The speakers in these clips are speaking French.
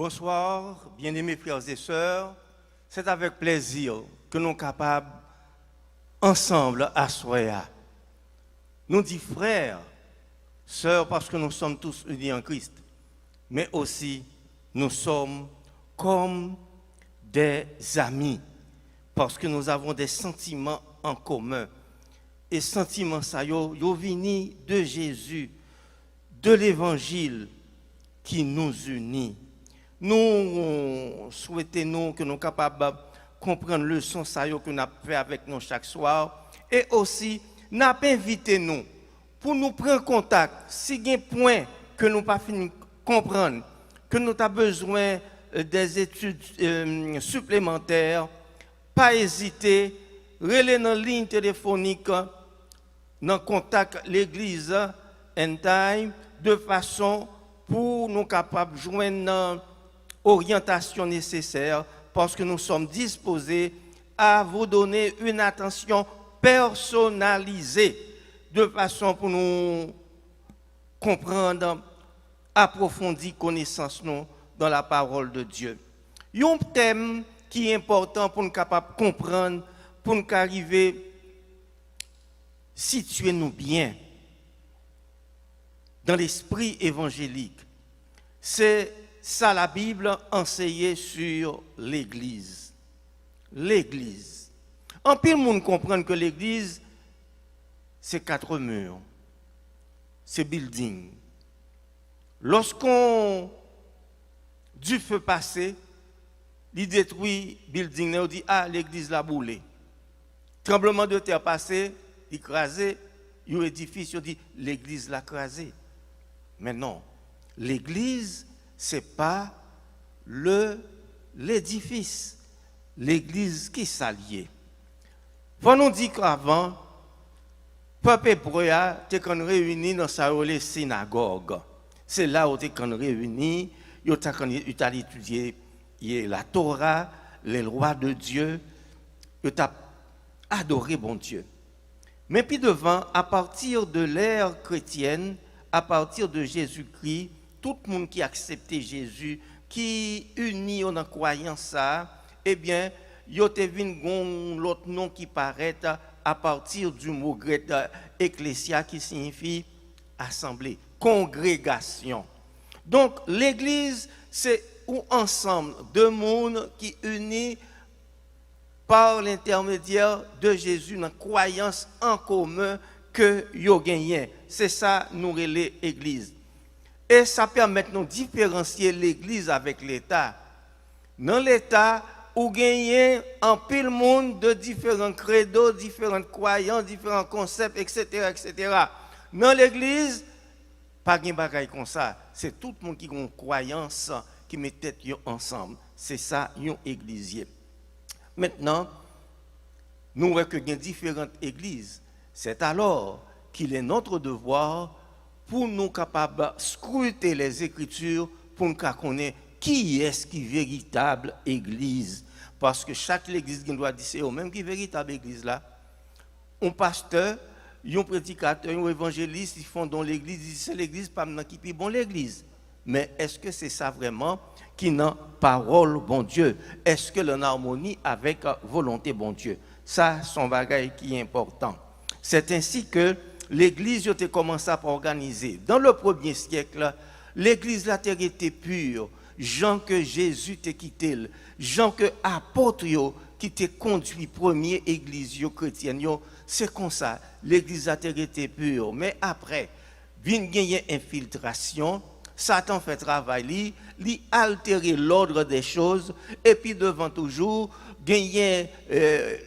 Bonsoir, bien-aimés frères et sœurs. C'est avec plaisir que nous sommes capables, ensemble, à soya. Nous disons frères, sœurs, parce que nous sommes tous unis en Christ, mais aussi nous sommes comme des amis, parce que nous avons des sentiments en commun. Et sentiments, ça, yo vini de Jésus, de l'Évangile qui nous unit. Nous souhaitons que nous soyons capables de comprendre le son que nous avons fait avec nous chaque soir. Et aussi, nous avons invité nous pour nous prendre contact. Si il y a un point que nous n'avons pas fini de comprendre, que nous avons besoin des études supplémentaires, pas hésiter, relais dans la ligne téléphonique, dans contact l'église en time, de façon pour nous capables de joindre orientation nécessaire parce que nous sommes disposés à vous donner une attention personnalisée de façon pour nous comprendre, approfondir connaissance nous dans la parole de Dieu. Il y a un thème qui est important pour nous capables de comprendre, pour nous arriver à situer nous bien dans l'esprit évangélique. C'est ça la Bible enseignait sur l'Église. L'Église. En pile, le monde comprend que l'Église, c'est 4 murs. C'est building. Lorsqu'on du feu passé, il détruit building, on dit ah l'Église l'a boulé. Tremblement de terre passé, il écrasé, il édifice, on dit l'Église l'a crasé. Mais non, l'Église c'est pas l'édifice, l'église qui s'allie. Faut nous dire qu'avant, peuple hébreu était réuni dans sa synagogue. C'est là où était réuni, ils ont étudié la Torah, les lois de Dieu, ils ont adoré bon Dieu. Mais puis devant, à partir de l'ère chrétienne, à partir de Jésus-Christ, tout le monde qui a accepté Jésus, qui unit en croyance ça, eh bien, il y a l'autre nom qui paraît à partir du mot grec ecclésia qui signifie assemblée, congrégation. Donc, l'église, c'est un ensemble de monde qui unit par l'intermédiaire de Jésus, une croyance en commun que yo gagné. C'est ça, nous relais l'église. Et ça permet de nous différencier l'Église avec l'État. Dans l'État, où gagne un pile monde de différents credos, différentes croyances, différents concepts, etc., etc. Dans l'Église, pas de bagaille comme ça. C'est tout le monde qui a une croyance qui met tête ensemble. C'est ça, un églisier. Maintenant, nous voyons qu'il y a différentes églises. C'est alors qu'il est notre devoir pour nous capables de scruter les Écritures, pour nous connaître qui est-ce qui est véritable Église. Parce que chaque Église doit dire c'est même qui est véritable Église là. Un pasteur, un prédicateur, un évangéliste, ils font dans l'Église, ils disent c'est l'Église, pas maintenant qui est bon l'Église. Mais est-ce que c'est ça vraiment qui n'a parole bon Dieu? Est-ce que l'on a harmonie avec volonté bon Dieu? Ça, c'est un bagage qui est important. C'est ainsi que l'Église a commencé à organiser. Dans le 1er siècle, l'Église la terre était pure. Jean que Jésus t'a quitté, Jean que apôtre qui t'a conduit première Église chrétienne. C'est comme ça, l'Église la terre était pure. Mais après, vient gagner infiltration. Satan fait travail, il altérer l'ordre des choses, et puis devant toujours, gagner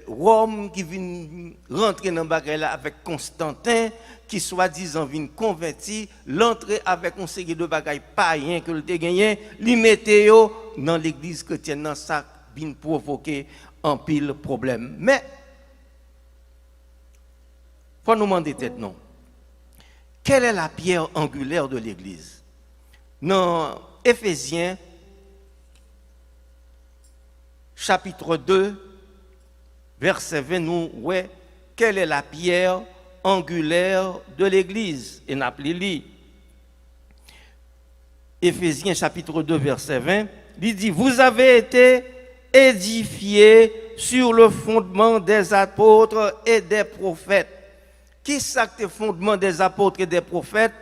Rome qui vient rentrer dans le bagage avec Constantin, qui soi-disant vient converti, l'entrer avec un série de bagages païens que le gagné, li mettait dans l'église chrétienne, dans ça vient provoquer un pile problème. Mais, faut nous demander tête non. Quelle est la pierre angulaire de l'église? Dans Éphésiens, chapitre 2, verset 20, nous, ouais, quelle est la pierre angulaire de l'Église? Et n'a plus lu. Éphésiens, chapitre 2, verset 20, il dit, vous avez été édifiés sur le fondement des apôtres et des prophètes. Qui est le fondement des apôtres et des prophètes?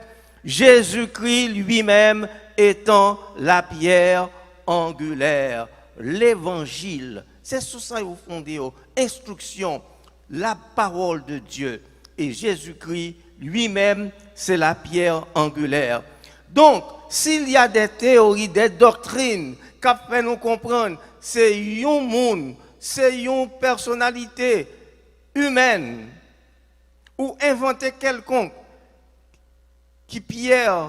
Jésus-Christ lui-même étant la pierre angulaire, l'évangile. C'est sur ça vous fondez, instruction, la parole de Dieu. Et Jésus-Christ lui-même, c'est la pierre angulaire. Donc, s'il y a des théories, des doctrines qui fait nous comprendre, c'est un monde, c'est une personnalité humaine ou inventée quelconque qui pierre,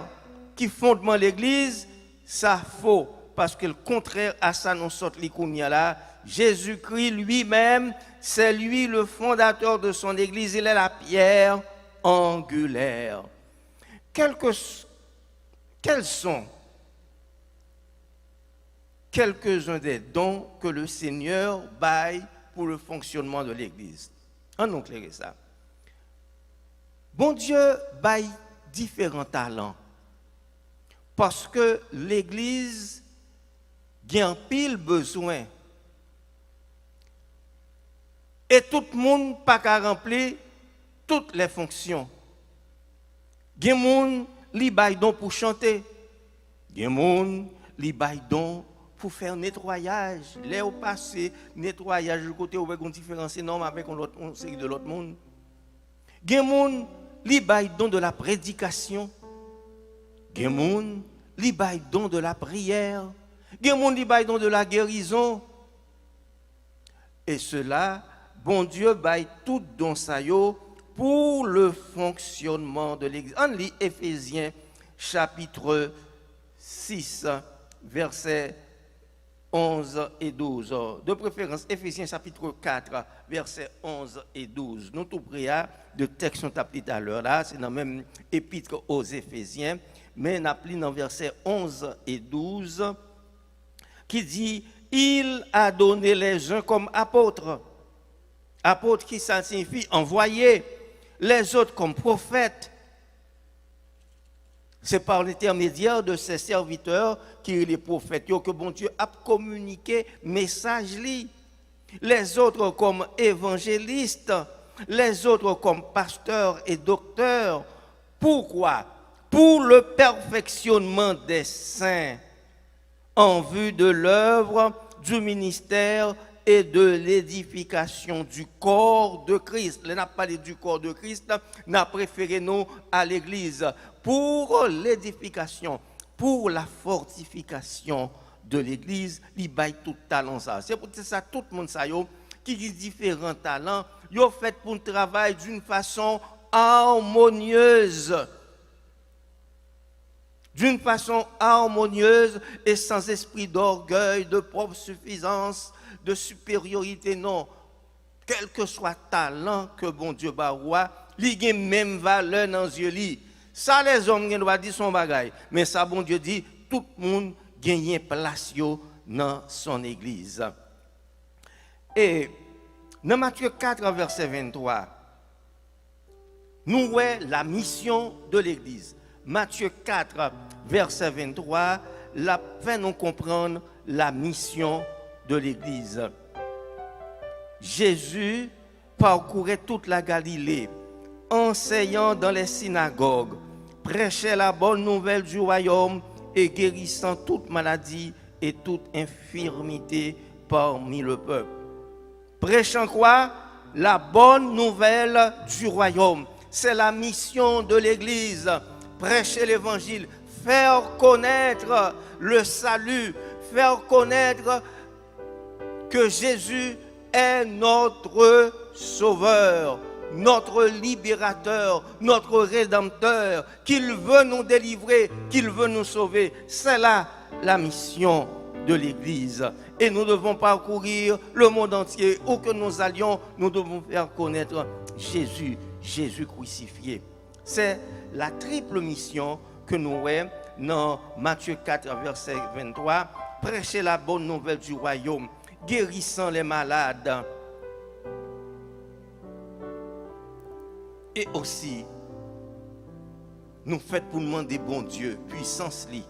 qui fondement l'église, ça faux. Parce que le contraire à ça, nous sortons l'icônia là. Jésus-Christ lui-même, c'est lui le fondateur de son église, il est la pierre angulaire. Quels sont quelques-uns des dons que le Seigneur baille pour le fonctionnement de l'église? On nous éclairer ça. Bon Dieu baille différents talents. Parce que l'église a un pile besoin. Et tout le monde n'a pas qu'à remplir toutes les fonctions. Il y a des gens qui baillent don pour chanter. Il y a des gens qui baillent don pour faire nettoyage. Là au passé, nettoyage du côté où il y a une différence énorme avec une série de l'autre monde. Il y a des gens qui baillent don de la prédication. Il y a des gens qui baillent don de la prière. Il y a des gens qui baillent don de la guérison. Et cela, bon Dieu baille tout don ça yo pour le fonctionnement de l'église. On lit Éphésiens chapitre 6 versets 11 et 12. De préférence Éphésiens chapitre 4 versets 11 et 12. Nous tout prions de texte sont appelés tout à l'heure là, c'est dans le même épître aux Éphésiens, mais on appelle dans versets 11 et 12 qui dit il a donné les uns comme apôtres. Apôtres qui ça signifie envoyés, les autres comme prophètes. C'est par l'intermédiaire de ces serviteurs qui les prophètes que bon Dieu a communiqué message li. Les autres comme évangélistes, les autres comme pasteurs et docteurs. Pourquoi? Pour le perfectionnement des saints en vue de l'œuvre du ministère et de l'édification du corps de Christ. On a parlé du corps de Christ, on a préféré nous à l'église pour l'édification, pour la fortification de l'église, il baille tout talent ça. C'est pour ça tout le monde ça qui dit différents talents, yo fait pour un travail d'une façon harmonieuse. D'une façon harmonieuse et sans esprit d'orgueil, de propre suffisance, de supériorité, non. Quel que soit le talent que bon Dieu baroua, il a même valeur dans les yeux. Ça, les hommes doivent dire son bagaille. Mais ça, bon Dieu dit, tout le monde gagne place dans son église. Et dans Matthieu 4, verset 23, nous voyons la mission de l'église. Matthieu 4, verset 23, la fait nous comprendre la mission de l'Église. Jésus parcourait toute la Galilée, enseignant dans les synagogues, prêchait la bonne nouvelle du royaume et guérissant toute maladie et toute infirmité parmi le peuple. Prêchant quoi? La bonne nouvelle du royaume. C'est la mission de l'Église. Prêcher l'évangile, faire connaître le salut, faire connaître que Jésus est notre sauveur, notre libérateur, notre rédempteur, qu'il veut nous délivrer, qu'il veut nous sauver. C'est là la mission de l'Église. Et nous devons parcourir le monde entier. Où que nous allions, nous devons faire connaître Jésus, Jésus crucifié. C'est la triple mission que nous voyons dans Matthieu 4, verset 23. Prêcher la bonne nouvelle du royaume, guérissant les malades. Et aussi, nous faisons pour demander bon Dieu, puissance li,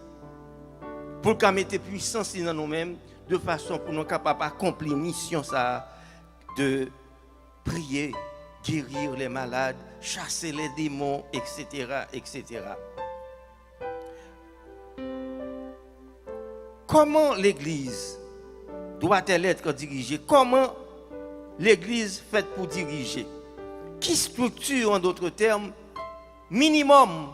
pour qu'on mette puissance dans nous-mêmes, de façon pour nous capables d'accomplir mission ça, de prier, guérir les malades, chasser les démons, etc., etc. Comment l'Église doit-elle être dirigée? Comment l'Église fait pour diriger? Qui structure, en d'autres termes, minimum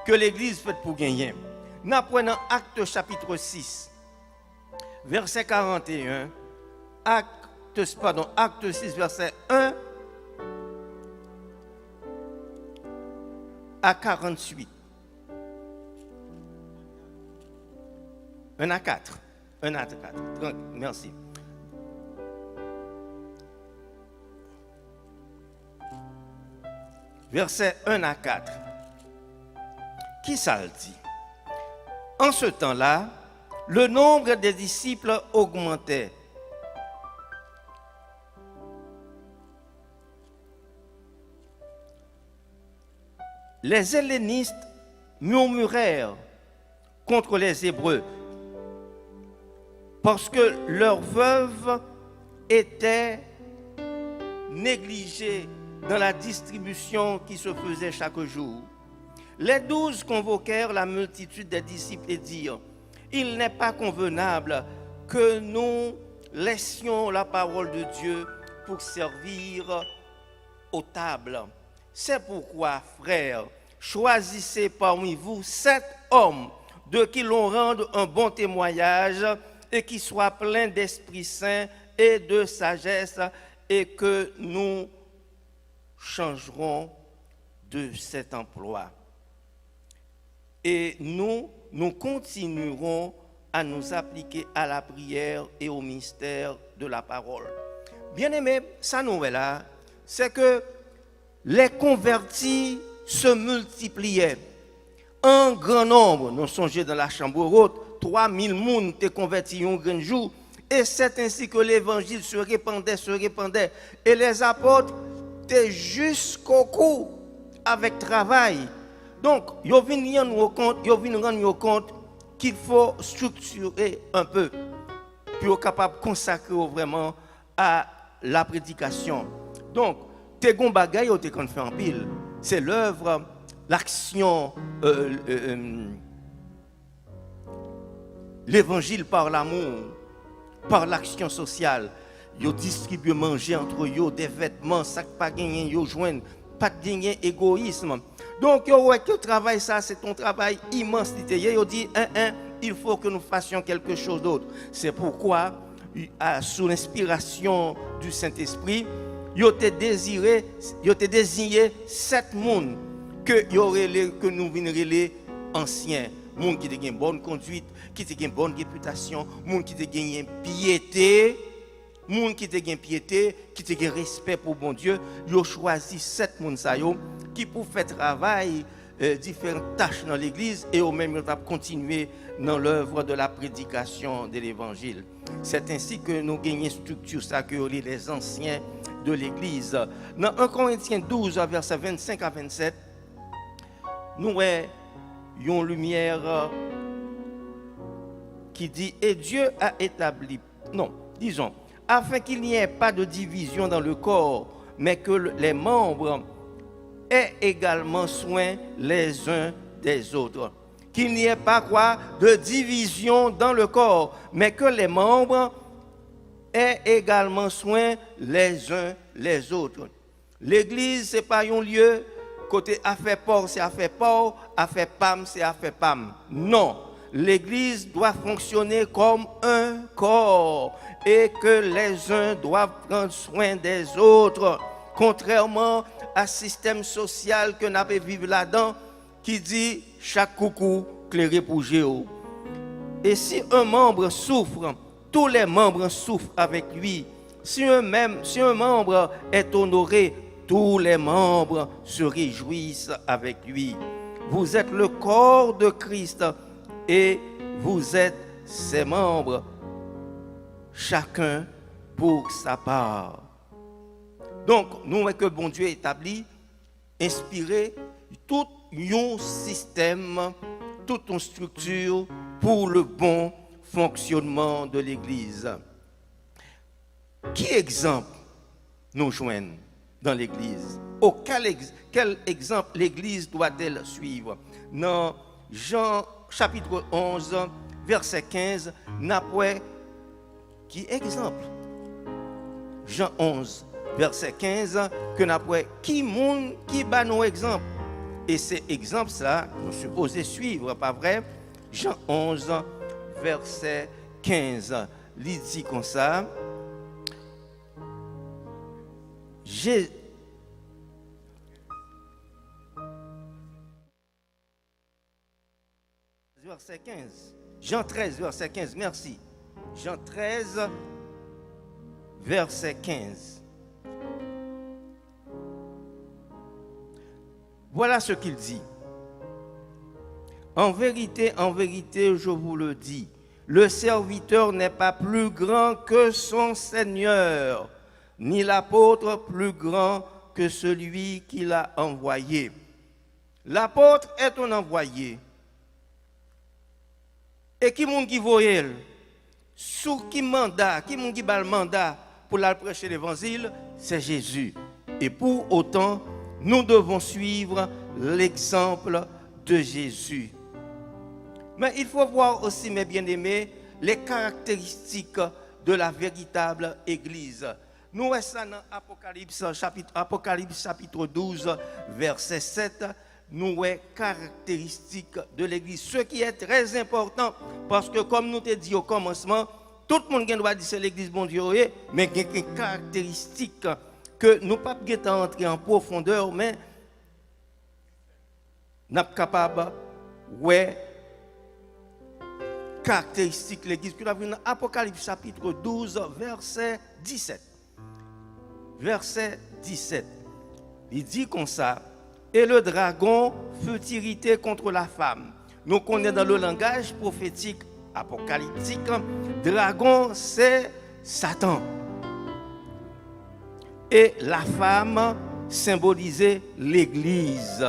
que l'Église fait pour gagner? Nous apprenons Actes chapitre 6, verset 41, Acte 6, verset 1 à 48. 1 à 4. 1 à 4. Merci. Verset 1 à 4. Qui ça le dit? En ce temps-là, le nombre des disciples augmentait. Les hellénistes murmurèrent contre les Hébreux parce que leurs veuves étaient négligées dans la distribution qui se faisait chaque jour. Les 12 convoquèrent la multitude des disciples et dirent: il n'est pas convenable que nous laissions la parole de Dieu pour servir aux tables. C'est pourquoi, frères, choisissez parmi vous 7 hommes de qui l'on rende un bon témoignage et qui soient pleins d'Esprit Saint et de sagesse, et que nous changerons de cet emploi. Et nous continuerons à nous appliquer à la prière et au mystère de la parole. Bien-aimés, ça nous est là, c'est que les convertis se multipliaient. Un grand nombre, nous songeons dans la chambre haute, 3000 personnes étaient convertis un grand jour, et c'est ainsi que l'évangile se répandait. Et les apôtres étaient jusqu'au cou avec travail. Donc, ils viennent rendre compte qu'il faut structurer un peu pour être capable de consacrer vraiment à la prédication. Donc, tes gon bagay te kon fait en pile, c'est l'œuvre, l'action, l'évangile par l'amour, par l'action sociale. Ils distribuent manger entre eux, des vêtements, ça pas gagner, ils joignent, pas de gagner égoïsme. Donc, le travail, ça, c'est ton travail immense. Ils disent, il faut que nous fassions quelque chose d'autre. C'est pourquoi, sous l'inspiration du Saint-Esprit, ils ont désigné 7 personnes que nous venons les anciens. Gens qui ont une bonne conduite, qui ont une bonne réputation, gens qui ont une piété, gens qui ont une piété, qui ont un respect pour bon Dieu. Ils ont choisi 7 personnes qui pour faire travail différentes tâches dans l'église et au même temps continuer dans l'œuvre de la prédication de l'évangile. C'est ainsi que nous gagnons structure ça que les anciens de l'église. Dans 1 Corinthiens 12 verset 25 à 27, nous avons une lumière qui dit: et Dieu a établi, afin qu'il n'y ait pas de division dans le corps, mais que les membres aient également soin les uns des autres. Qu'il n'y ait pas de division dans le corps, mais que les membres aient également soin les uns les autres. L'église, ce n'est pas un lieu, côté affaire port, c'est affaire port, affaire pam, c'est affaire pam. Non, l'église doit fonctionner comme un corps et que les uns doivent prendre soin des autres, contrairement à ce système social que nous avons vécu là-dedans, qui dit chaque coucou clairé pour Géo. Et si un membre souffre, tous les membres souffrent avec lui. Si un membre est honoré, tous les membres se réjouissent avec lui. Vous êtes le corps de Christ et vous êtes ses membres, chacun pour sa part. Donc, nous voyons que bon Dieu établit, inspiré tout un système, toute une structure pour le bon fonctionnement de l'Église. Qui exemple nous joignent dans l'Église? Quel exemple l'Église doit-elle suivre? Dans Jean chapitre 11, verset 15, n'après qui exemple? Jean 11, verset 15, que n'après qui monde qui bat nos exemples? Et ces exemples-là, nous sommes supposés suivre, pas vrai? Jean 11, verset 15, il dit comme ça. Verset 15. Jean 13, verset 15, merci. Jean 13, verset 15. Voilà ce qu'il dit. En vérité, je vous le dis, le serviteur n'est pas plus grand que son Seigneur, ni l'apôtre plus grand que celui qui l'a envoyé. L'apôtre est un envoyé. Et qui monde qui voyait, sous qui mandat, qui monde qui bat le mandat pour la prêcher l'évangile, c'est Jésus. Et pour autant, nous devons suivre l'exemple de Jésus. Mais il faut voir aussi, mes bien-aimés, les caractéristiques de la véritable Église. Nous voyons ça dans Apocalypse chapitre 12, verset 7. Nous voyons caractéristiques de l'Église. Ce qui est très important, parce que comme nous t'ai dit au commencement, tout le monde doit dire que c'est l'Église, bon Dieu, mais il y a des caractéristiques que nous ne pouvons pas entrer en profondeur, mais nous sommes capables de caractéristiques de l'Église. Nous avons dans Apocalypse chapitre 12, verset 17. Verset 17. Il dit comme ça. Et le dragon fut irrité contre la femme. Nous connaissons dans le langage prophétique apocalyptique, dragon c'est Satan. Et la femme symbolisait l'Église.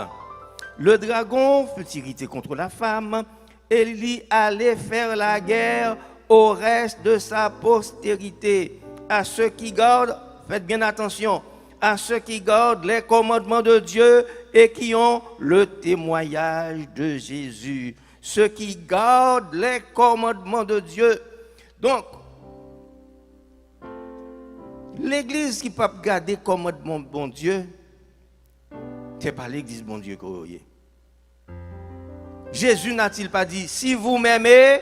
Le dragon fut irrité contre la femme et lui allait faire la guerre au reste de sa postérité, à ceux qui gardent, faites bien attention, à ceux qui gardent les commandements de Dieu et qui ont le témoignage de Jésus. Ceux qui gardent les commandements de Dieu. Donc, l'Église qui peut garder les commandements de bon Dieu, ce n'est pas l'Église bon Dieu qu'on y est. Jésus n'a-t-il pas dit, si vous m'aimez,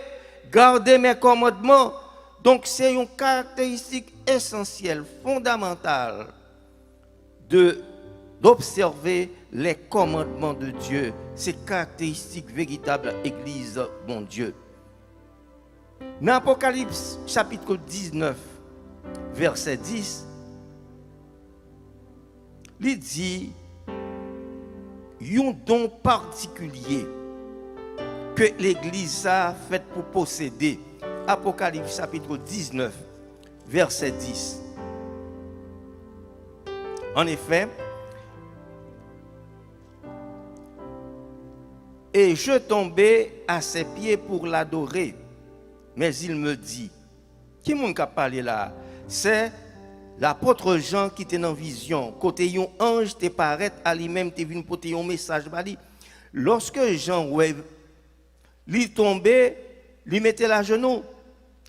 gardez mes commandements. Donc, c'est une caractéristique essentielle, fondamentale d'observer les commandements de Dieu. C'est caractéristique véritable Église, bon Dieu. Dans Apocalypse chapitre 19, verset 10, il dit, un don particulier que l'Église a fait pour posséder. Apocalypse chapitre 19, verset 10. En effet, et je tombais à ses pieds pour l'adorer. Mais il me dit, qui m'a parlé là? C'est l'apôtre Jean qui était en vision. Côté un ange te paraît à lui-même, te venu porter un message. Lorsque Jean lui tombait, lui mettait la genou.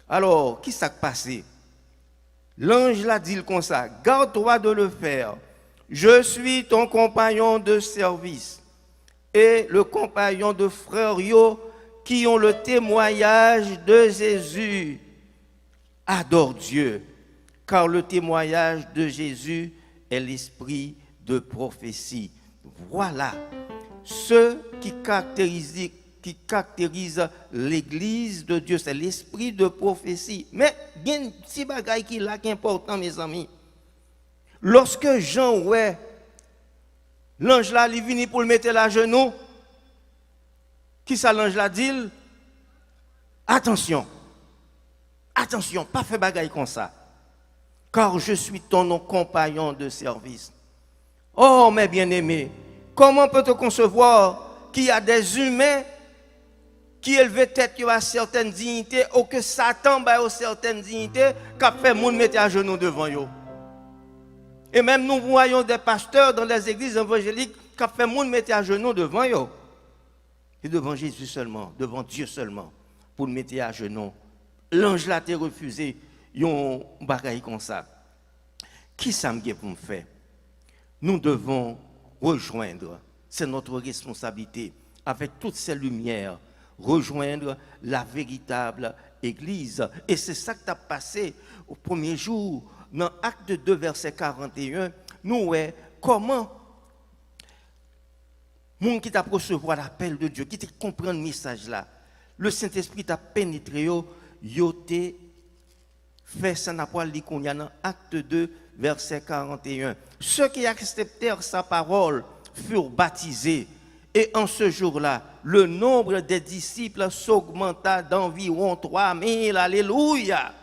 Alors, qui s'est passé? L'ange l'a dit comme ça, garde-toi de le faire. Je suis ton compagnon de service et le compagnon de frères qui ont le témoignage de Jésus. Adore Dieu, car le témoignage de Jésus est l'esprit de prophétie. Voilà ce qui caractérise l'Église de Dieu, c'est l'esprit de prophétie. Mais bien petit bagaille qui est là qui est important, mes amis. Lorsque Jean l'ange là il vient pour le mettre à genoux, qui ça l'ange là dit? Attention, pas faire bagaille comme ça, car je suis ton compagnon de service. Oh mes bien-aimés, comment peut-on concevoir qu'il y a des humains qui élevait tête à certaines dignités, ou que Satan a certaines dignités, qu'a fait moun mettre à genoux devant eux. Et même nous voyons des pasteurs dans les églises évangéliques qui ont fait moun mettre à genoux devant eux. Et devant Jésus seulement, devant Dieu seulement, pour le mettre à genoux. L'ange l'a refusé, yon bagaille comme ça. Qui ça me pour me faire? Nous devons rejoindre, c'est notre responsabilité, avec toutes ces lumières, rejoindre la véritable Église. Et c'est ça qui a passé au premier jour, dans Acte 2, verset 41, nous voyons comment monde qui t'a recevoir l'appel de Dieu, qui t'a comprendre le message là, le Saint-Esprit t'a pénétré, yo t'a fait ça n'a pas li qu'on y a dans Acte 2 verset 41. Ceux qui acceptèrent sa parole furent baptisés et en ce jour-là, le nombre des disciples s'augmenta d'environ 3000. Alléluia.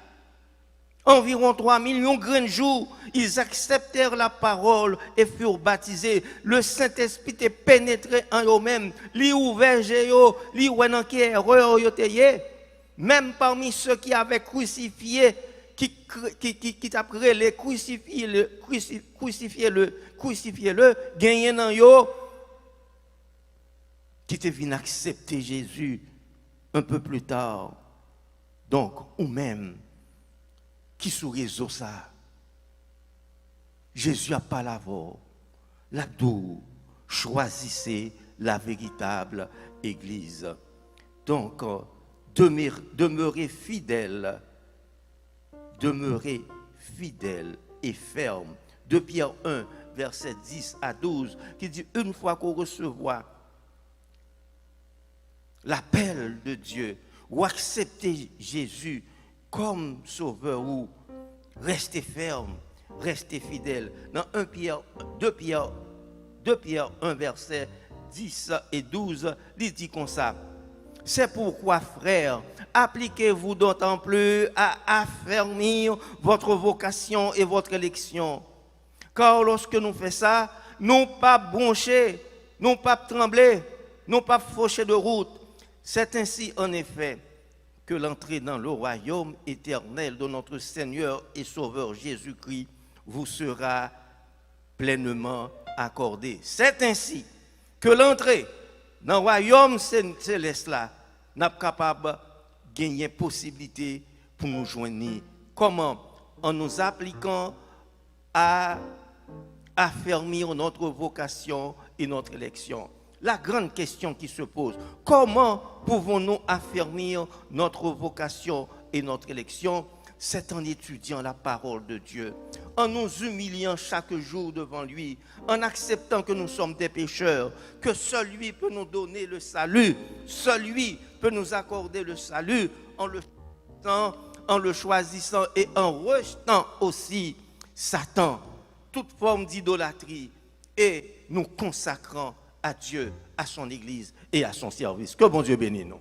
Environ 3 millions de jours, ils acceptèrent la parole et furent baptisés. Le Saint-Esprit est pénétré en eux-mêmes. Li ouvert géo, li ouenan qui erreur yote. Même parmi ceux qui avaient crucifié, qui t'a les crucifiez-le, gagné dans yo, qui te vient accepter Jésus un peu plus tard. Donc, ou même, qui sous réseau ça, Jésus a pas la voix, la dou, choisissez la véritable Église. Donc, demeurez fidèles et fermes. De Pierre 1, verset 10 à 12, qui dit, une fois qu'on recevra l'appel de Dieu, ou accepter Jésus comme sauveur, ou restez ferme, restez fidèle. Dans 2 Pierre 1, verset 10 et 12, il dit comme ça. C'est pourquoi, frères, appliquez-vous d'autant plus à affermir votre vocation et votre élection. Car lorsque nous faisons ça, nous pas broncher, nous pas trembler, nous pas faucher de route. C'est ainsi, en effet, que l'entrée dans le royaume éternel de notre Seigneur et Sauveur Jésus-Christ vous sera pleinement accordée. C'est ainsi que l'entrée dans le royaume céleste là, n'a pas capable de gagner possibilité pour nous joindre. Comment? En nous appliquant à affermir notre vocation et notre élection. La grande question qui se pose, comment pouvons-nous affermir notre vocation et notre élection? C'est en étudiant la parole de Dieu, en nous humiliant chaque jour devant lui, en acceptant que nous sommes des pécheurs, que seul lui peut nous donner le salut, seul lui peut nous accorder le salut, en le choisissant et en rejetant aussi Satan, toute forme d'idolâtrie, et nous consacrant à Dieu, à son Église et à son service. Que bon Dieu bénisse nous.